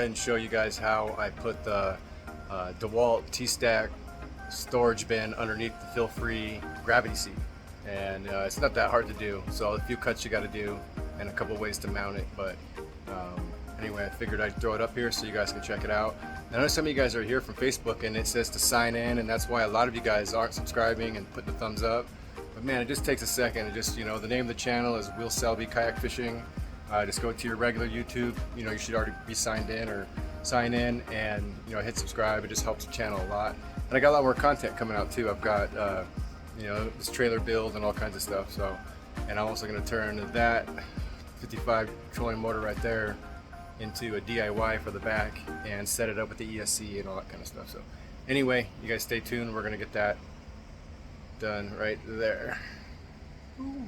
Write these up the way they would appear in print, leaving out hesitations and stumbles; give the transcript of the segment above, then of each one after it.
and show you guys how I put the Dewalt T-Stack storage bin underneath the Feelfree gravity seat. And it's not that hard to do, so a few cuts you got to do and a couple ways to mount it, but anyway, I figured I'd throw it up here so you guys can check it out. I know some of you guys are here from Facebook and it says to sign in, and that's why a lot of you guys aren't subscribing and putting the thumbs up. But man, it just takes a second. It just, the name of the channel is Will Selby Kayak Fishing. Just go to your regular YouTube. You should already be signed in, or sign in and hit subscribe. It just helps the channel a lot. And I got a lot more content coming out too. I've got this trailer build and all kinds of stuff. So, and I'm also going to turn that 55 trolling motor right there into a DIY for the back and set it up with the ESC and all that kind of stuff. So anyway, you guys stay tuned. We're going to get that done right there. Ooh.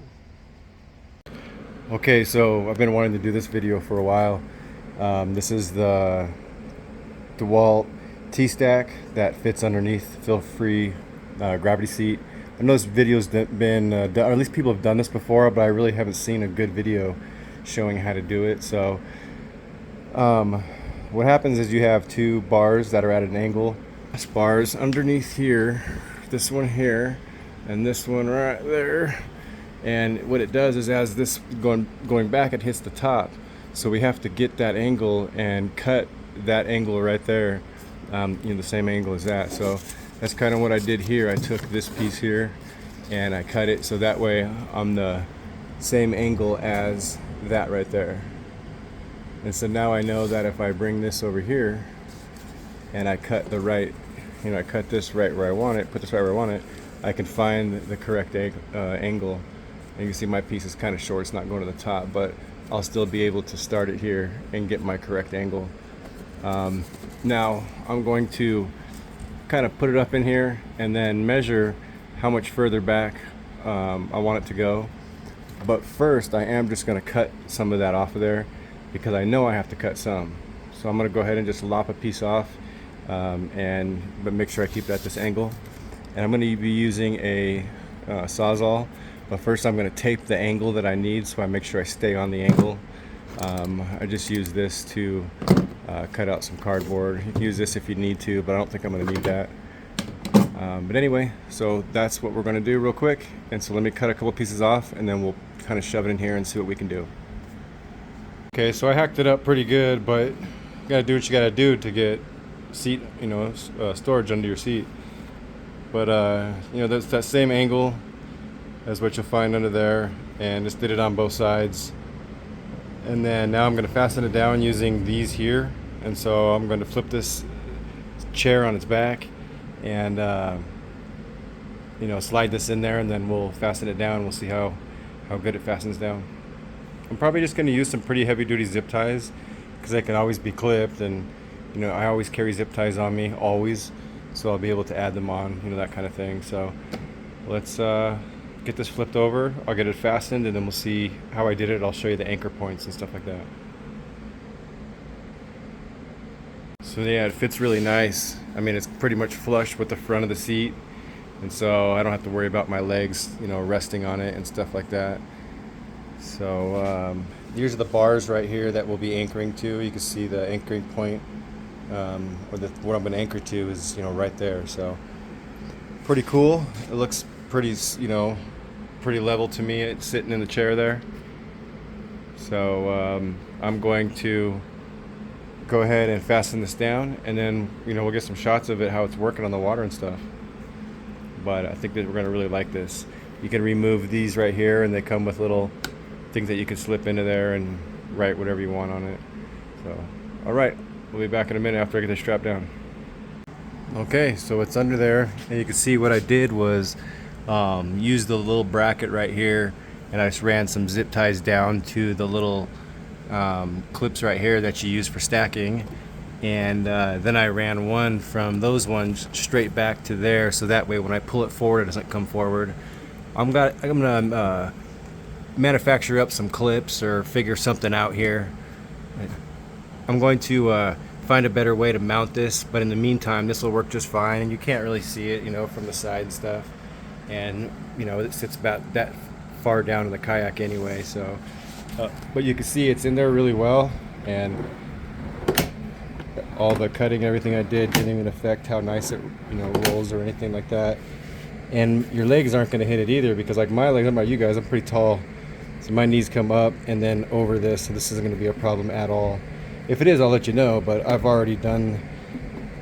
Okay, so I've been wanting to do this video for a while. This is the Dewalt T-Stack that fits underneath Feelfree gravity seat. I know this video's been done, or at least people have done this before, but I really haven't seen a good video showing how to do it. So what happens is you have two bars that are at an angle. This bar's underneath here, this one here, and this one right there. And what it does is, as this going back, it hits the top. So we have to get that angle and cut that angle right there, the same angle as that. So that's kind of what I did here. I took this piece here and I cut it so that way I'm the same angle as that right there. And so now I know that if I bring this over here and I cut the right, I cut this right where I want it, put this right where I want it, I can find the correct angle. And you can see my piece is kind of short, it's not going to the top, but I'll still be able to start it here and get my correct angle. Now I'm going to kind of put it up in here and then measure how much further back I want it to go. But first I am just going to cut some of that off of there, because I know I have to cut some. So I'm going to go ahead and just lop a piece off, but make sure I keep it at this angle. And I'm going to be using a Sawzall, but first I'm going to tape the angle that I need so I make sure I stay on the angle. I just use this to cut out some cardboard. You can use this if you need to, but I don't think I'm going to need that. But anyway, so that's what we're going to do real quick. And so let me cut a couple pieces off and then we'll kind of shove it in here and see what we can do. Okay, so I hacked it up pretty good, but you gotta do what you gotta do to get seat, storage under your seat. But that's that same angle as what you'll find under there, and just did it on both sides. And then now I'm gonna fasten it down using these here. And so I'm going to flip this chair on its back and slide this in there, and then we'll fasten it down. We'll see how good it fastens down. I'm probably just going to use some pretty heavy duty zip ties, because they can always be clipped, and I always carry zip ties on me, always, so I'll be able to add them on, that kind of thing. So let's get this flipped over. I'll get it fastened, and then we'll see how I did it. I'll show you the anchor points and stuff like that. So yeah, it fits really nice. I mean, it's pretty much flush with the front of the seat, and so I don't have to worry about my legs resting on it and stuff like that. So these are the bars right here that we'll be anchoring to. You can see the anchoring point, what I'm going to anchor to is right there. So pretty cool. It looks pretty pretty level to me. It's sitting in the chair there. So I'm going to go ahead and fasten this down, and then we'll get some shots of it, how it's working on the water and stuff. But I think that we're going to really like this. You can remove these right here, and they come with little things that you can slip into there and write whatever you want on it. So alright, we'll be back in a minute after I get this strap down. Okay, so it's under there, and you can see what I did was use the little bracket right here, and I just ran some zip ties down to the little clips right here that you use for stacking, and then I ran one from those ones straight back to there, so that way when I pull it forward, it doesn't come forward. I'm gonna manufacture up some clips or figure something out here. I'm going to find a better way to mount this, but in the meantime this will work just fine, and you can't really see it from the side and stuff, and it sits about that far down in the kayak anyway, so but you can see it's in there really well, and all the cutting, everything I did didn't even affect how nice it, you know, rolls or anything like that. And your legs aren't going to hit it either, because like my legs, I don't know about you guys, I'm pretty tall, so my knees come up and then over this, so this isn't going to be a problem at all. If it is, I'll let you know, but I've already done,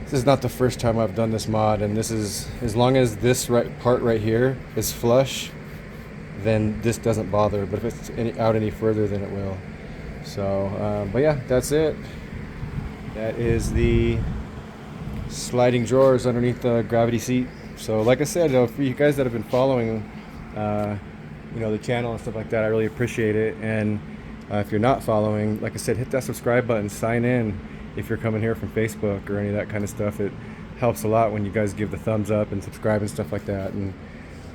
this is not the first time I've done this mod, and this is, as long as this part right here is flush, then this doesn't bother, but if it's out any further, then it will. So, but yeah, that's it. That is the sliding drawers underneath the gravity seat. So like I said, for you guys that have been following you know, the channel and stuff like that, I really appreciate it. And if you're not following, like I said, hit that subscribe button, sign in if you're coming here from Facebook or any of that kind of stuff. It helps a lot when you guys give the thumbs up and subscribe and stuff like that. And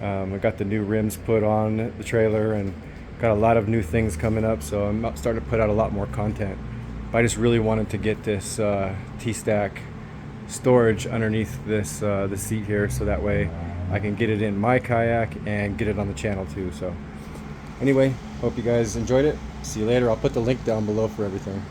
I got the new rims put on the trailer and got a lot of new things coming up, so I'm starting to put out a lot more content. I just really wanted to get this T-stack storage underneath this the seat here, so that way I can get it in my kayak and get it on the channel too. So anyway, hope you guys enjoyed it. See you later. I'll put the link down below for everything.